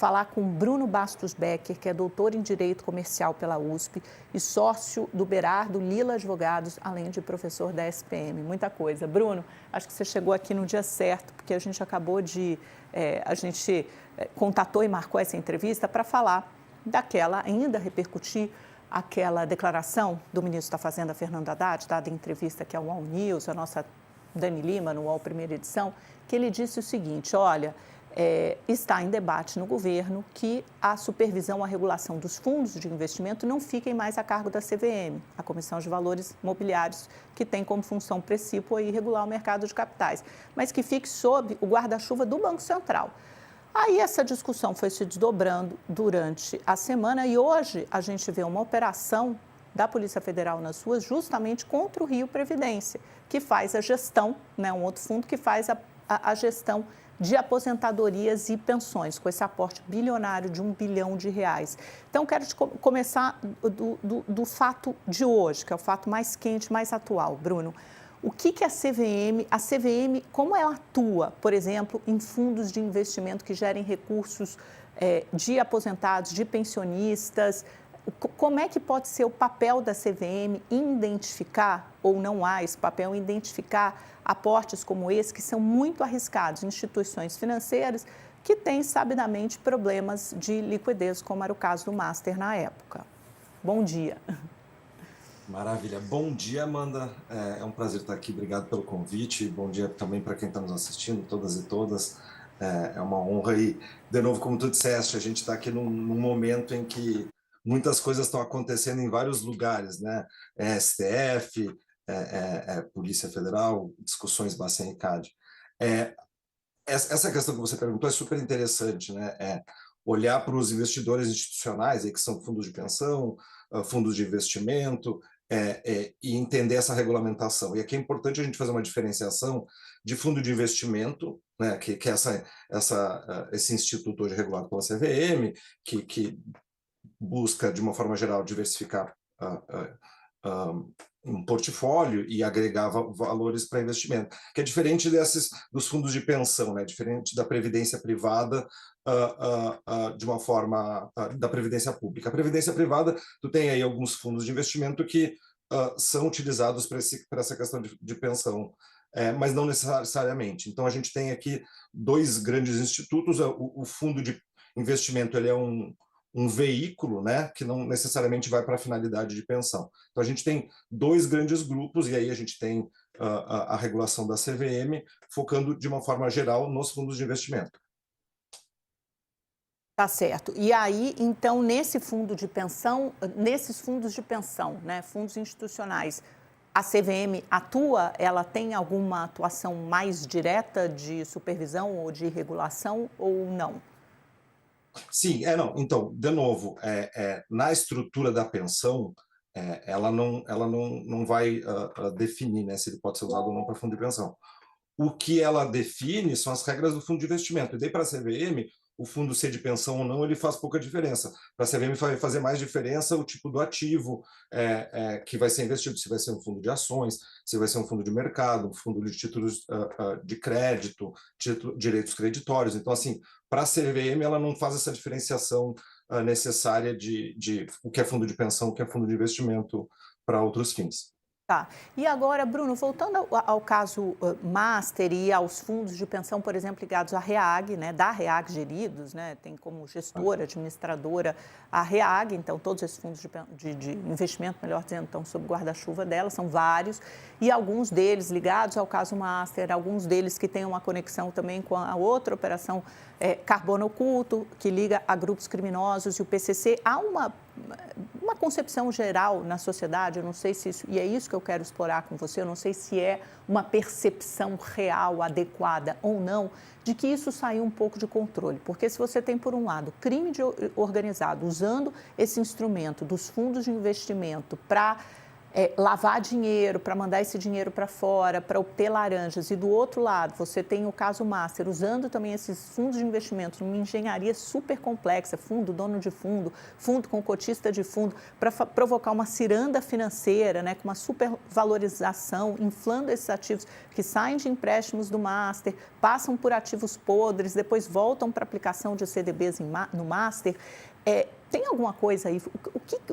falar com Bruno Bastos Becker, que é doutor em Direito Comercial pela USP e sócio do Berardo Lilla Advogados, além de professor da SPM. Muita coisa. Bruno, acho que você chegou aqui no dia certo, porque a gente acabou de... contatou e marcou essa entrevista para falar daquela, ainda repercutir aquela declaração do ministro da Fazenda, Fernando Haddad, dada em entrevista aqui ao UOL News, a nossa Dani Lima, no UOL Primeira Edição, que ele disse o seguinte: olha, está em debate no governo que a supervisão, a regulação dos fundos de investimento não fiquem mais a cargo da CVM, a Comissão de Valores Mobiliários, que tem como função principal aí regular o mercado de capitais, mas que fique sob o guarda-chuva do Banco Central. Aí essa discussão foi se desdobrando durante a semana e hoje a gente vê uma operação da Polícia Federal nas ruas justamente contra o Rio Previdência, que faz a gestão, né, um outro fundo que faz a gestão de aposentadorias e pensões, com esse aporte bilionário de R$ 1 bilhão. Então, quero começar do fato de hoje, que é o fato mais quente, mais atual, Bruno. O que a CVM, como ela atua, por exemplo, em fundos de investimento que gerem recursos de aposentados, de pensionistas? Como é que pode ser o papel da CVM em identificar, ou não há esse papel, em identificar aportes como esse, que são muito arriscados, instituições financeiras que têm, sabidamente, problemas de liquidez, como era o caso do Master na época? Bom dia. Maravilha. Bom dia, Amanda. É um prazer estar aqui. Obrigado pelo convite. Bom dia também para quem está nos assistindo, todas e todas. É uma honra. E, de novo, como tu disseste, a gente está aqui num momento em que muitas coisas estão acontecendo em vários lugares, né? STF, Polícia Federal, discussões Bacen e CAD. Essa questão que você perguntou é super interessante, né? Olhar para os investidores institucionais, aí, que são fundos de pensão, fundos de investimento, e entender essa regulamentação. E aqui é importante a gente fazer uma diferenciação de fundo de investimento, né, que é esse instituto hoje regulado pela CVM, que busca, de uma forma geral, diversificar um portfólio e agregar valores para investimento, que é diferente dos fundos de pensão, né? Diferente da previdência privada, de uma forma da previdência pública. A previdência privada, tu tem aí alguns fundos de investimento que são utilizados para essa questão de pensão, mas não necessariamente. Então, a gente tem aqui dois grandes institutos. O fundo de investimento, ele é um veículo, né, que não necessariamente vai para a finalidade de pensão. Então, a gente tem dois grandes grupos, e aí a gente tem a regulação da CVM, focando de uma forma geral nos fundos de investimento. Tá certo. E aí, então, nesses fundos de pensão, né, fundos institucionais, a CVM atua, ela tem alguma atuação mais direta de supervisão ou de regulação ou não? Sim, não. Então, de novo, na estrutura da pensão, ela não vai definir, né, se ele pode ser usado ou não para fundo de pensão. O que ela define são as regras do fundo de investimento. E daí, para a CVM, o fundo ser de pensão ou não, ele faz pouca diferença. Para a CVM vai fazer mais diferença o tipo do ativo que vai ser investido, se vai ser um fundo de ações, se vai ser um fundo de mercado, um fundo de títulos de crédito, direitos creditórios. Então, assim, para a CVM, ela não faz essa diferenciação necessária de o que é fundo de pensão, o que é fundo de investimento para outros fins. Tá. E agora, Bruno, voltando ao caso Master e aos fundos de pensão, por exemplo, ligados à REAG, né, da REAG geridos, né, tem como gestora, administradora a REAG, então todos esses fundos de investimento, melhor dizendo, estão sob guarda-chuva dela, são vários, e alguns deles ligados ao caso Master, alguns deles que têm uma conexão também com a outra operação Carbono Oculto, que liga a grupos criminosos e o PCC. Há uma concepção geral na sociedade, eu não sei se isso, e é isso que eu quero explorar com você, eu não sei se é uma percepção real, adequada ou não, de que isso saiu um pouco de controle. Porque se você tem, por um lado, organizado usando esse instrumento dos fundos de investimento para lavar dinheiro, para mandar esse dinheiro para fora, para obter laranjas. E do outro lado, você tem o caso Master, usando também esses fundos de investimento numa engenharia super complexa, fundo, dono de fundo, fundo com cotista de fundo, para provocar uma ciranda financeira, né, com uma supervalorização, inflando esses ativos que saem de empréstimos do Master, passam por ativos podres, depois voltam para aplicação de CDBs no Master. Tem alguma coisa aí?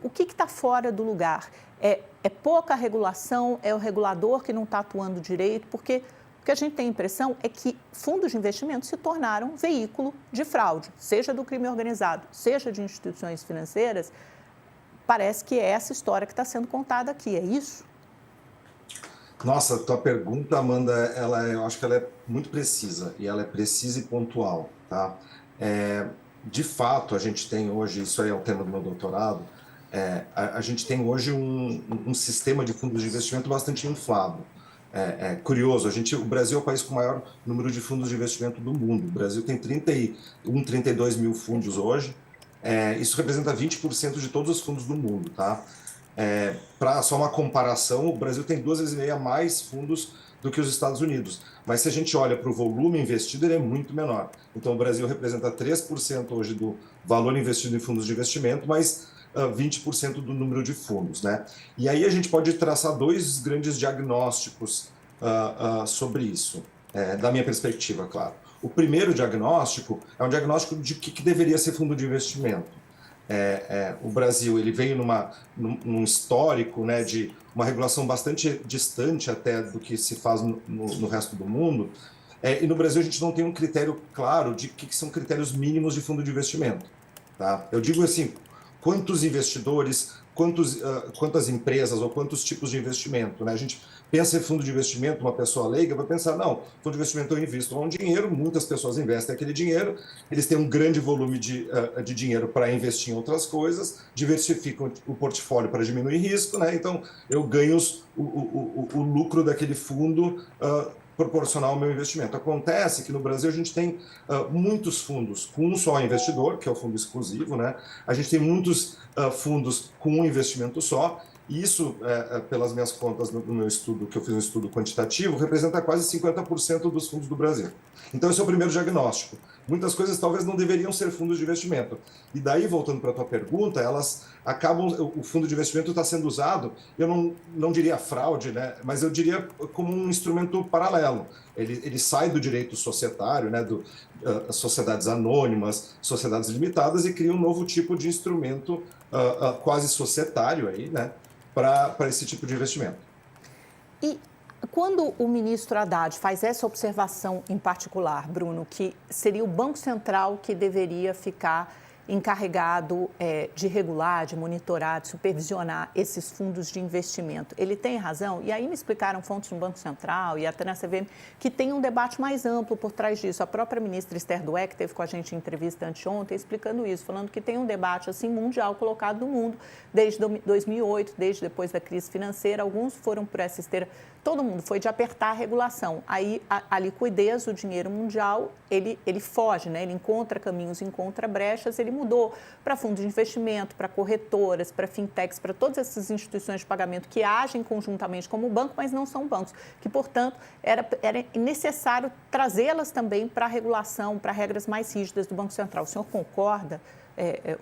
O que está fora do lugar? É pouca regulação? É o regulador que não está atuando direito? Porque o que a gente tem a impressão é que fundos de investimento se tornaram veículo de fraude, seja do crime organizado, seja de instituições financeiras. Parece que é essa história que está sendo contada aqui, é isso? Nossa, tua pergunta, Amanda, eu acho que ela é muito precisa, e ela é precisa e pontual, tá? De fato, a gente tem hoje, isso aí é o tema do meu doutorado, a gente tem hoje um sistema de fundos de investimento bastante inflado. Curioso, o Brasil é o país com o maior número de fundos de investimento do mundo. O Brasil tem 32 mil fundos hoje. Isso representa 20% de todos os fundos do mundo, tá? Para só uma comparação, o Brasil tem 2,5 vezes mais fundos do que os Estados Unidos. Mas se a gente olha para o volume investido, ele é muito menor. Então, o Brasil representa 3% hoje do valor investido em fundos de investimento, mas 20% do número de fundos, né? E aí a gente pode traçar dois grandes diagnósticos sobre isso, da minha perspectiva, claro. O primeiro diagnóstico é um diagnóstico de que deveria ser fundo de investimento. O Brasil ele veio num histórico, né, de uma regulação bastante distante até do que se faz no resto do mundo, e no Brasil a gente não tem um critério claro de que são critérios mínimos de fundo de investimento. Tá? Eu digo assim, quantos investidores, quantas empresas ou quantos tipos de investimento, né? A gente pensa em fundo de investimento, uma pessoa leiga vai pensar, não, fundo de investimento eu invisto um dinheiro, muitas pessoas investem aquele dinheiro, eles têm um grande volume de dinheiro para investir em outras coisas, diversificam o portfólio para diminuir risco, né? Então eu ganho o lucro daquele fundo proporcional ao meu investimento. Acontece que no Brasil a gente tem muitos fundos com um só investidor, que é o fundo exclusivo, né? A gente tem muitos fundos com um investimento só, e isso, pelas minhas contas no meu estudo, que eu fiz um estudo quantitativo, representa quase 50% dos fundos do Brasil. Então, esse é o primeiro diagnóstico. Muitas coisas talvez não deveriam ser fundos de investimento. E daí, voltando para a tua pergunta, elas acabam, o fundo de investimento está sendo usado, eu não diria fraude, né? Mas eu diria como um instrumento paralelo. Ele sai do direito societário, né? Sociedades anônimas, sociedades limitadas, e cria um novo tipo de instrumento quase societário aí, né? Para esse tipo de investimento. E quando o ministro Haddad faz essa observação em particular, Bruno, que seria o Banco Central que deveria ficar encarregado de regular, de monitorar, de supervisionar esses fundos de investimento, ele tem razão? E aí me explicaram fontes no Banco Central e até na CVM que tem um debate mais amplo por trás disso. A própria ministra Esther Dweck esteve com a gente em entrevista anteontem explicando isso, falando que tem um debate assim mundial colocado no mundo desde 2008, desde depois da crise financeira. Alguns foram por essa esteira, todo mundo foi de apertar a regulação. Aí a liquidez, o dinheiro mundial, ele foge, né? Ele encontra caminhos, encontra brechas, ele mudou para fundos de investimento, para corretoras, para fintechs, para todas essas instituições de pagamento que agem conjuntamente como banco, mas não são bancos, que, portanto, era necessário trazê-las também para a regulação, para regras mais rígidas do Banco Central. O senhor concorda?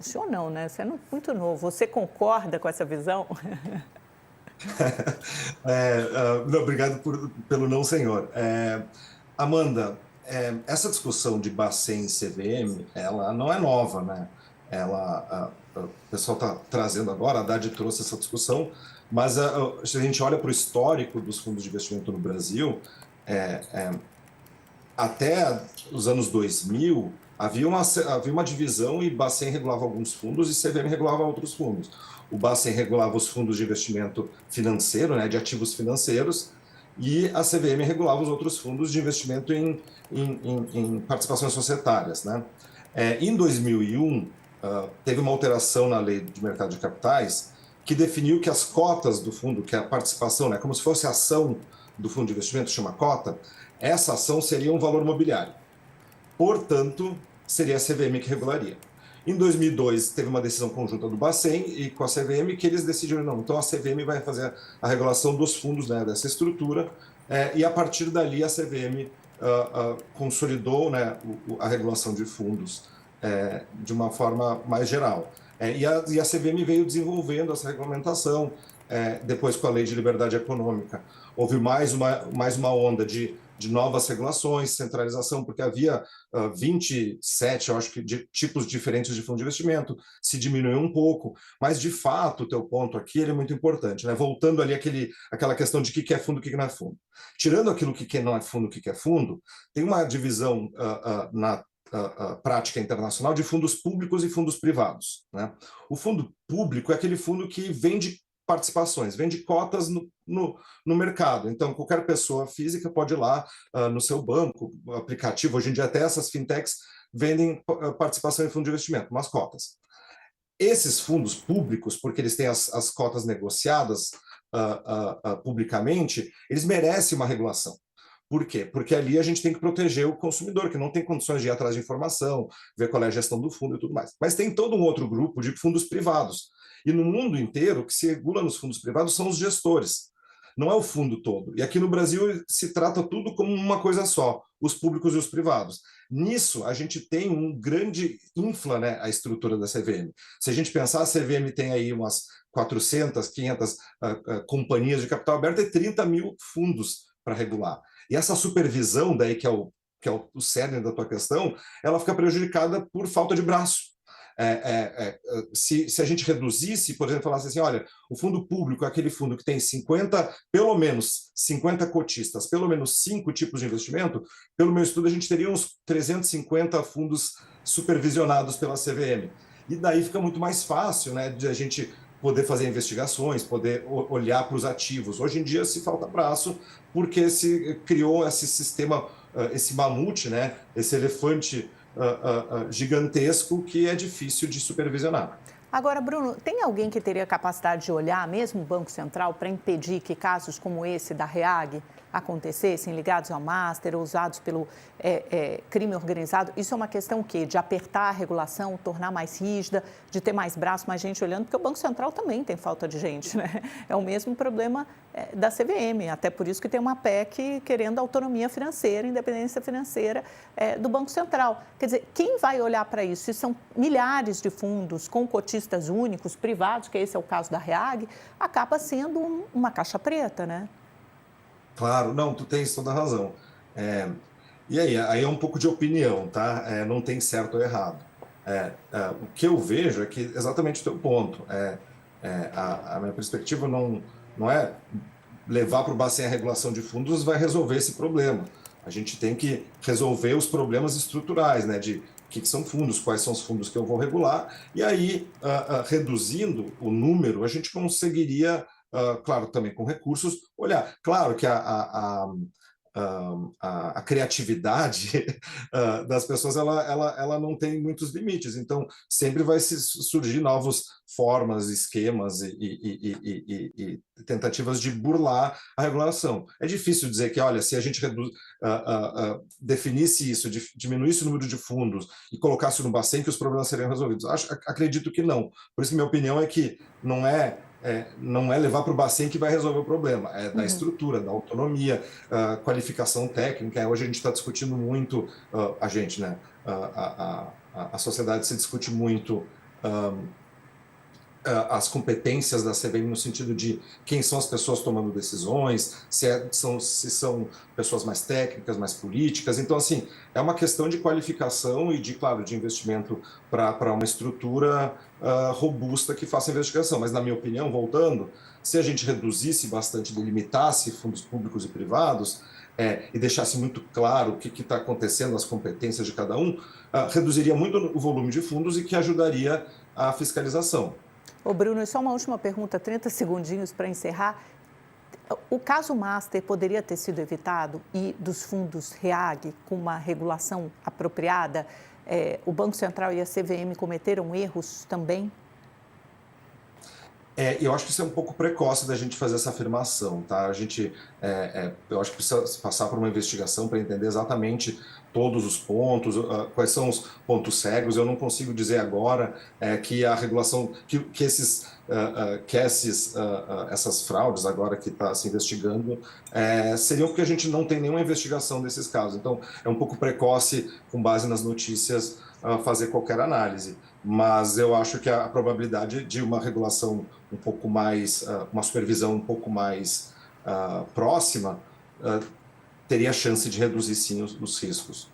O senhor não, né? Você é muito novo. Você concorda com essa visão? Obrigado pelo não, senhor. Amanda, essa discussão de Bacen e CVM, ela não é nova, né? O pessoal está trazendo agora, a Haddad trouxe essa discussão, mas se a gente olha para o histórico dos fundos de investimento no Brasil, até os anos 2000, havia uma divisão e Bacen regulava alguns fundos e CVM regulava outros fundos. O Bacen regulava os fundos de investimento financeiro, né, de ativos financeiros, e a CVM regulava os outros fundos de investimento em participações societárias, né? Em 2001, teve uma alteração na lei de mercado de capitais que definiu que as cotas do fundo, que é a participação, né, como se fosse a ação do fundo de investimento, chama cota, essa ação seria um valor mobiliário. Portanto, seria a CVM que regularia. Em 2002, teve uma decisão conjunta do Bacen e com a CVM que eles decidiram, não, então a CVM vai fazer a regulação dos fundos, né, dessa estrutura, e a partir dali a CVM consolidou, né, a regulação de fundos de uma forma mais geral. E a CVM veio desenvolvendo essa regulamentação, depois com a Lei de Liberdade Econômica. Houve mais uma onda de novas regulações, centralização, porque havia 27, eu acho que, de tipos diferentes de fundo de investimento, se diminuiu um pouco, mas, de fato, o teu ponto aqui ele é muito importante, né? Voltando ali aquela questão de o que é fundo e o que não é fundo. Tirando aquilo que não é fundo, o que é fundo, tem uma divisão na prática internacional de fundos públicos e fundos privados, né? O fundo público é aquele fundo que vende participações, vende cotas no mercado. Então, qualquer pessoa física pode ir lá no seu banco, aplicativo, hoje em dia até essas fintechs vendem participação em fundo de investimento, umas cotas. Esses fundos públicos, porque eles têm as cotas negociadas publicamente, eles merecem uma regulação. Por quê? Porque ali a gente tem que proteger o consumidor, que não tem condições de ir atrás de informação, ver qual é a gestão do fundo e tudo mais. Mas tem todo um outro grupo de fundos privados. E no mundo inteiro, o que se regula nos fundos privados são os gestores, não é o fundo todo. E aqui no Brasil se trata tudo como uma coisa só, os públicos e os privados. Nisso, a gente tem um grande infla, né, a estrutura da CVM. Se a gente pensar, a CVM tem aí umas 400, 500 companhias de capital aberto e 30 mil fundos para regular. E essa supervisão, daí que é o cerne da tua questão, ela fica prejudicada por falta de braço. Se a gente reduzisse, por exemplo, falasse assim, olha, o fundo público é aquele fundo que tem pelo menos 50 cotistas, pelo menos 5 tipos de investimento, pelo meu estudo a gente teria uns 350 fundos supervisionados pela CVM. E daí fica muito mais fácil, né, de a gente poder fazer investigações, poder olhar para os ativos. Hoje em dia se falta braço, porque se criou esse sistema, esse mamute, né, esse elefante gigantesco que é difícil de supervisionar. Agora, Bruno, tem alguém que teria capacidade de olhar, mesmo o Banco Central, para impedir que casos como esse da REAG acontecessem, ligados ao Master, usados pelo crime organizado? Isso é uma questão o quê? De apertar a regulação, tornar mais rígida, de ter mais braço, mais gente olhando, porque o Banco Central também tem falta de gente, né? É o mesmo problema da CVM, até por isso que tem uma PEC querendo autonomia financeira, independência financeira do Banco Central. Quer dizer, quem vai olhar para isso? Se são milhares de fundos com cotistas únicos, privados, que esse é o caso da REAG, acaba sendo uma caixa preta, né? Claro, não, tu tens toda a razão. E aí é um pouco de opinião, tá? Não tem certo ou errado. O que eu vejo é que exatamente o teu ponto. A minha perspectiva não é levar para o Bacen a regulação de fundos vai resolver esse problema. A gente tem que resolver os problemas estruturais, né? De o que são fundos, quais são os fundos que eu vou regular, e aí, reduzindo o número, a gente conseguiria, claro, também com recursos, olhar. Claro que a criatividade das pessoas ela não tem muitos limites, então sempre vai surgir novas formas, esquemas e tentativas de burlar a regulação. É difícil dizer que, olha, se a gente definisse isso, diminuísse o número de fundos e colocasse no Bacen, que os problemas seriam resolvidos. Acredito que não. Por isso, minha opinião é que não é levar para o Bacen que vai resolver o problema, é da estrutura, da autonomia, qualificação técnica. Hoje a gente está discutindo muito, a gente, né? A sociedade se discute muito as competências da CVM no sentido de quem são as pessoas tomando decisões, se são pessoas mais técnicas, mais políticas. Então, assim, é uma questão de qualificação e claro, de investimento para uma estrutura robusta que faça investigação. Mas, na minha opinião, voltando, se a gente reduzisse bastante, delimitasse fundos públicos e privados, e deixasse muito claro o que está acontecendo, as competências de cada um, reduziria muito o volume de fundos e que ajudaria a fiscalização. Ô Bruno, e só uma última pergunta, 30 segundinhos para encerrar. O caso Master poderia ter sido evitado e dos fundos REAG com uma regulação apropriada? O Banco Central e a CVM cometeram erros também? Eu acho que isso é um pouco precoce da gente fazer essa afirmação, tá? Eu acho que precisa passar por uma investigação para entender exatamente todos os pontos, quais são os pontos cegos. Eu não consigo dizer agora que a regulação, essas fraudes agora que está se investigando seriam porque a gente não tem nenhuma investigação desses casos. Então, é um pouco precoce, com base nas notícias, fazer qualquer análise. Mas eu acho que a probabilidade de uma regulação um pouco mais, uma supervisão um pouco mais próxima, teria chance de reduzir sim os riscos.